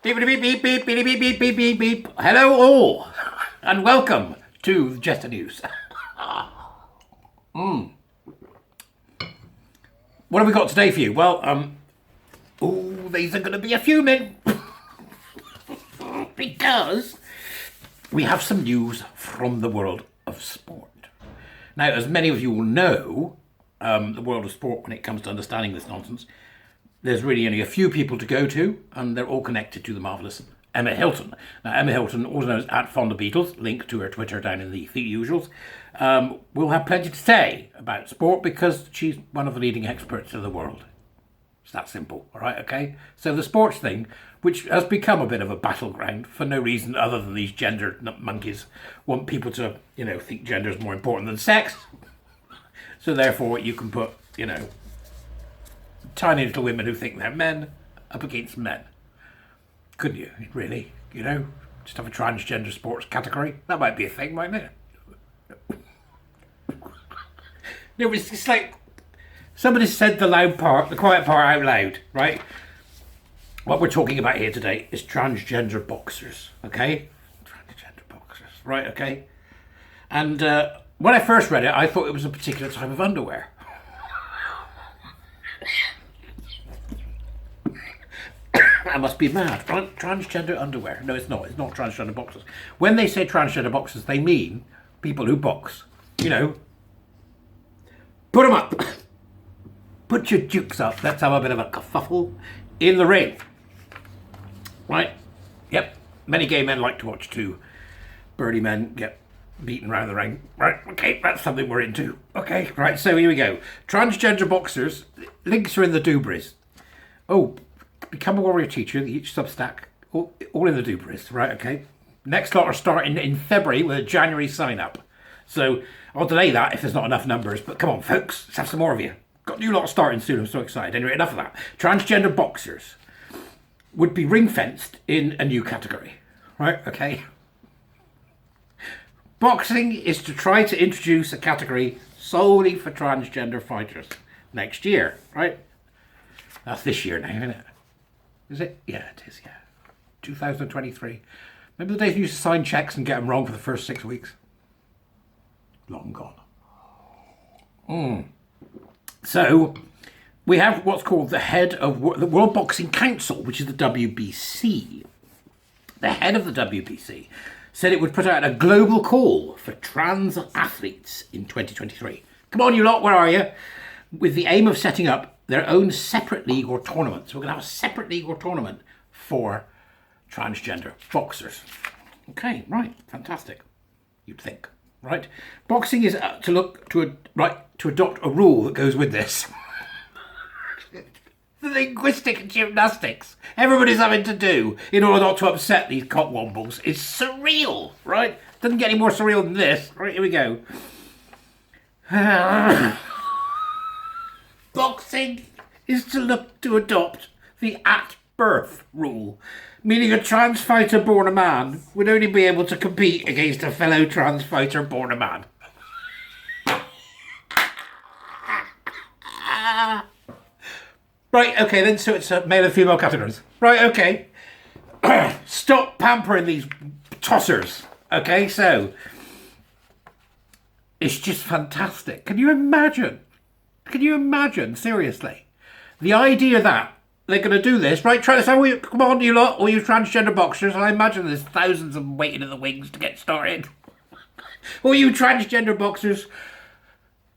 Beep, beep, beep, beep, beep, beep, beep, beep, beep, beep. Hello all, and welcome to the Jester News. What have we got today for you? Well, these are going to be a few men. Because we have some news from the world of sport. Now, as many of you will know, the world of sport, when it comes to understanding this nonsense, there's really only a few people to go to, and they're all connected to the marvellous Emma Hilton. Now, Emma Hilton, also known as @FondaBeatles, link to her Twitter down in the usuals, will have plenty to say about sport because she's one of the leading experts in the world. It's that simple, all right, okay? So the sports thing, which has become a bit of a battleground for no reason other than these gender monkeys want people to, think gender is more important than sex. So therefore you can put, tiny little women who think they're men up against men. Couldn't you, really? Just have a transgender sports category? That might be a thing, mightn't it? No, it's just like somebody said the quiet part out loud, right? What we're talking about here today is transgender boxers, okay? Transgender boxers, right, okay? And when I first read it, I thought it was a particular type of underwear. I must be mad. Transgender underwear. No, it's not. It's not transgender boxers. When they say transgender boxers, they mean people who box. Put them up. Put your dukes up. Let's have a bit of a kerfuffle in the ring. Right? Yep. Many gay men like to watch two birdie men get beaten around the ring. Right? Okay, that's something we're into. Okay, right, so here we go. Transgender boxers. Links are in the doobries. Oh, Become a Warrior Teacher, each Substack, all in the doobries, right, okay? Next lot are starting in February with a January sign-up. So I'll delay that if there's not enough numbers, but come on, folks, let's have some more of you. Got new lot starting soon, I'm so excited. Anyway, enough of that. Transgender boxers would be ring-fenced in a new category, right, okay? Boxing is to try to introduce a category solely for transgender fighters next year, right? That's this year now, isn't it? Is it? Yeah, it is, yeah. 2023. Remember the days you used to sign checks and get them wrong for the first 6 weeks? Long gone. So, we have what's called the head of the World Boxing Council, which is the WBC. The head of the WBC said it would put out a global call for trans athletes in 2023. Come on, you lot, where are you? With the aim of setting up their own separate league or tournament. So we're going to have a separate league or tournament for transgender boxers. Okay, right, fantastic. You'd think, right? Boxing is to adopt a rule that goes with this. The linguistic gymnastics everybody's having to do in order not to upset these cockwombles is surreal, right? Doesn't get any more surreal than this. Right, here we go. Boxing is to adopt the at-birth rule, meaning a trans fighter born a man would only be able to compete against a fellow trans fighter born a man. Right, okay, then, so it's male and female categories. Right, okay. Stop pampering these tossers. Okay, so it's just fantastic. Can you imagine? Can you imagine, seriously? The idea that they're going to do this, right? Try this out. Come on, you lot, all you transgender boxers. I imagine there's thousands of them waiting in the wings to get started. All you transgender boxers.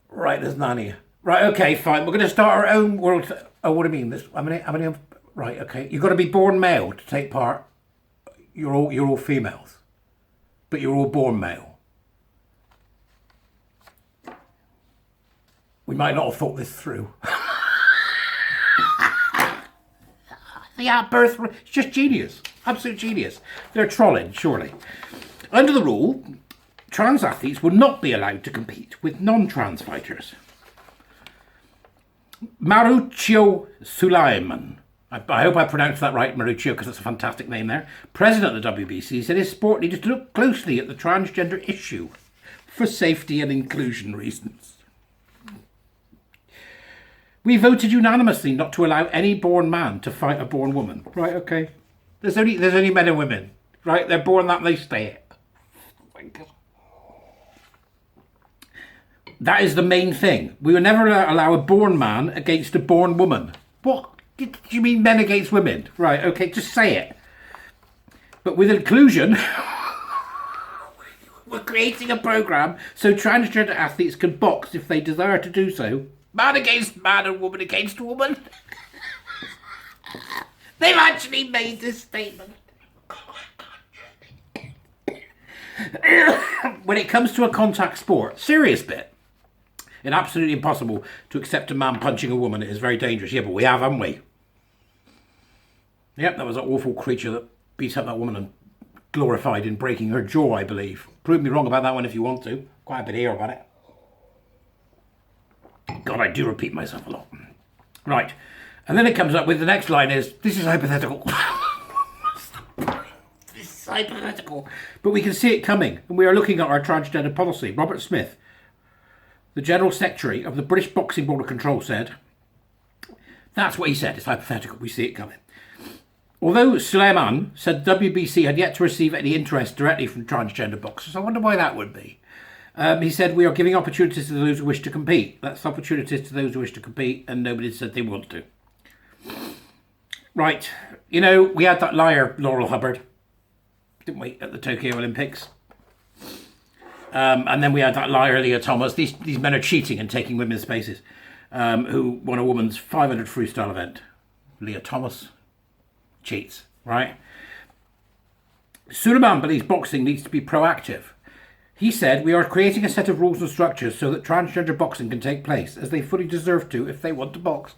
Right, there's none of you. Right, okay, fine. We're going to start our own world. Oh, what do you mean? How many? Right, okay. You've got to be born male to take part. You're all females, but you're all born male. We might not have thought this through. The at-birth, it's just genius. Absolute genius. They're trolling, surely. Under the rule, trans athletes will not be allowed to compete with non-trans fighters. Mauricio Sulaiman, I hope I pronounced that right, Mauricio, because it's a fantastic name there, president of the WBC, said his sport needed to look closely at the transgender issue for safety and inclusion reasons. We voted unanimously not to allow any born man to fight a born woman. Right, okay. There's only men and women, right? They're born that, they stay it. That is the main thing. We will never allow a born man against a born woman. What? Do you mean men against women? Right, okay, just say it. But with inclusion, we're creating a programme so transgender athletes can box if they desire to do so. Man against man and woman against woman. They've actually made this statement. When it comes to a contact sport, serious bit, it's absolutely impossible to accept a man punching a woman. It is very dangerous. Yeah, but we have, haven't we? Yep, that was an awful creature that beat up that woman and glorified in breaking her jaw, I believe. Prove me wrong about that one if you want to. Quite a bit here about it. God, I do repeat myself a lot. Right. And then it comes up with the next line is, this is hypothetical. This is hypothetical. But we can see it coming. And we are looking at our transgender policy. Robert Smith, the General Secretary of the British Boxing Board of Control, said, that's what he said, it's hypothetical, we see it coming. Although Suleiman said WBC had yet to receive any interest directly from transgender boxers, I wonder why that would be. He said, we are giving opportunities to those who wish to compete. That's opportunities to those who wish to compete, and nobody said they want to. Right, you know, we had that liar, Laurel Hubbard, didn't we, at the Tokyo Olympics? And then we had that liar, Leah Thomas. These men are cheating and taking women's spaces, who won a woman's 500 freestyle event. Leah Thomas cheats, right? Suleiman believes boxing needs to be proactive. He said, we are creating a set of rules and structures so that transgender boxing can take place, as they fully deserve to if they want to box.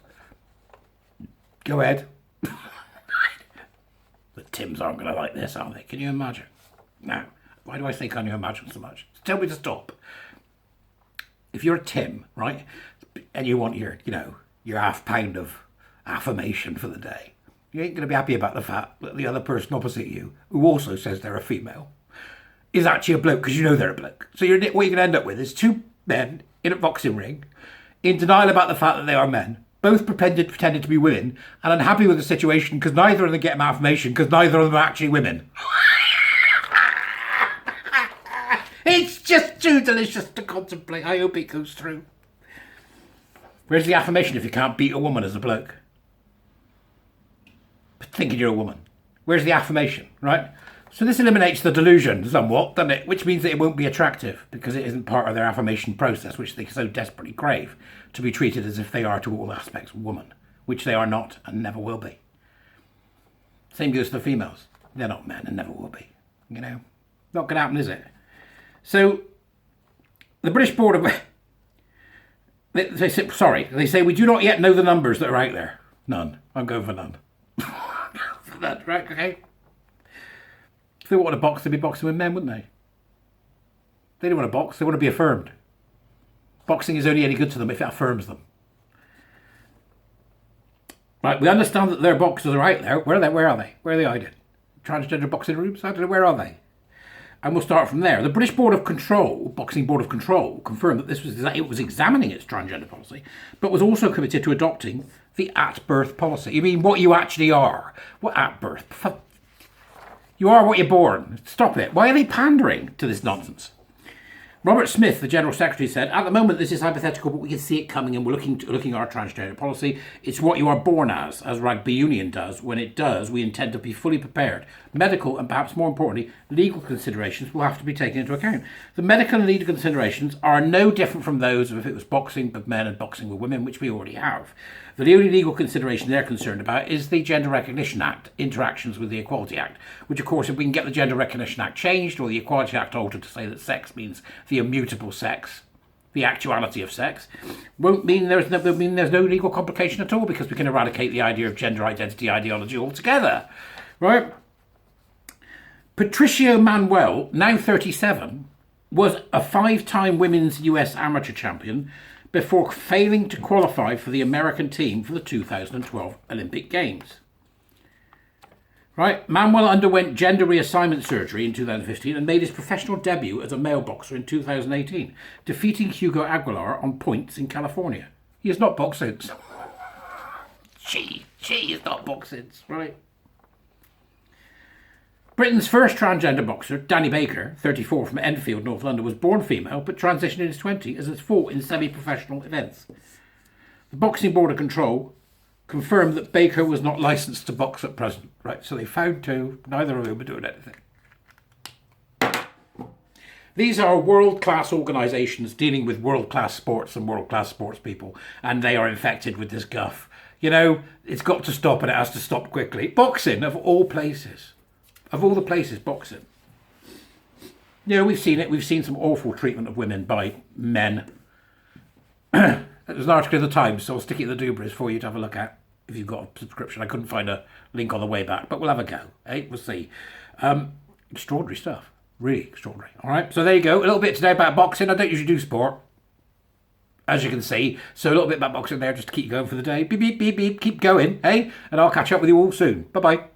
Go ahead. The Tims aren't going to like this, are they? Can you imagine? Now, why do I say can you imagine so much? Tell me to stop. If you're a Tim, right, and you want your, your half pound of affirmation for the day, you ain't going to be happy about the fact that the other person opposite you, who also says they're a female, is actually a bloke, because you know they're a bloke. So what you're going to end up with is two men in a boxing ring, in denial about the fact that they are men, both pretended to be women, and unhappy with the situation because neither of them get affirmation, because neither of them are actually women. It's just too delicious to contemplate. I hope it goes through. Where's the affirmation if you can't beat a woman as a bloke? Thinking you're a woman. Where's the affirmation, right? So this eliminates the delusion somewhat, doesn't it? Which means that it won't be attractive because it isn't part of their affirmation process, which they so desperately crave, to be treated as if they are to all aspects woman, which they are not and never will be. Same goes for the females. They're not men and never will be. Not going to happen, is it? So the British Board of... They say, we do not yet know the numbers that are out there. None. I'm going for none. For that, right, okay. If they want to box, they'd be boxing with men, wouldn't they? They don't want to box, they want to be affirmed. Boxing is only any good to them if it affirms them. Right, we understand that their boxers are out there. Where are they? Where are they hiding? Transgender boxing rooms? I don't know, where are they? And we'll start from there. The British Board of Control, Boxing Board of Control, confirmed that it was examining its transgender policy, but was also committed to adopting the at-birth policy. You mean what you actually are? What at-birth? You are what you're born. Stop it. Why are they pandering to this nonsense? Robert Smith, the General Secretary, said, at the moment this is hypothetical, but we can see it coming and we're looking at our transgender policy. It's what you are born as Rugby Union does. When it does, we intend to be fully prepared. Medical and perhaps more importantly, legal considerations will have to be taken into account. The medical and legal considerations are no different from those of if it was boxing with men and boxing with women, which we already have. The only legal consideration they're concerned about is the Gender Recognition Act, interactions with the Equality Act, which of course if we can get the Gender Recognition Act changed or the Equality Act altered to say that sex means the immutable sex, the actuality of sex, won't mean there's no legal complication at all because we can eradicate the idea of gender identity ideology altogether, right? Patricio Manuel, now 37, was a 5-time women's US amateur champion before failing to qualify for the American team for the 2012 Olympic Games. Right, Manuel underwent gender reassignment surgery in 2015 and made his professional debut as a male boxer in 2018, defeating Hugo Aguilar on points in California. He is not boxing. She is not boxing, right? Britain's first transgender boxer, Danny Baker, 34, from Enfield, North London, was born female but transitioned in his 20s as has fought in semi-professional events. The Boxing Board of Control confirmed that Baker was not licensed to box at present. Right, so they found two, neither of whom were doing anything. These are world-class organisations dealing with world-class sports and world-class sports people, and they are infected with this guff. You know, it's got to stop, and it has to stop quickly. Boxing, of all places. Of all the places, boxing. You know, we've seen it. We've seen some awful treatment of women by men. There's an article in the Times, so I'll stick it in the Dubras for you to have a look at if you've got a subscription. I couldn't find a link on the way back, but we'll have a go. Eh? We'll see. Extraordinary stuff. Really extraordinary. All right, so there you go. A little bit today about boxing. I don't usually do sport, as you can see. So a little bit about boxing there just to keep you going for the day. Beep, beep, beep, beep. Keep going, eh? And I'll catch up with you all soon. Bye-bye.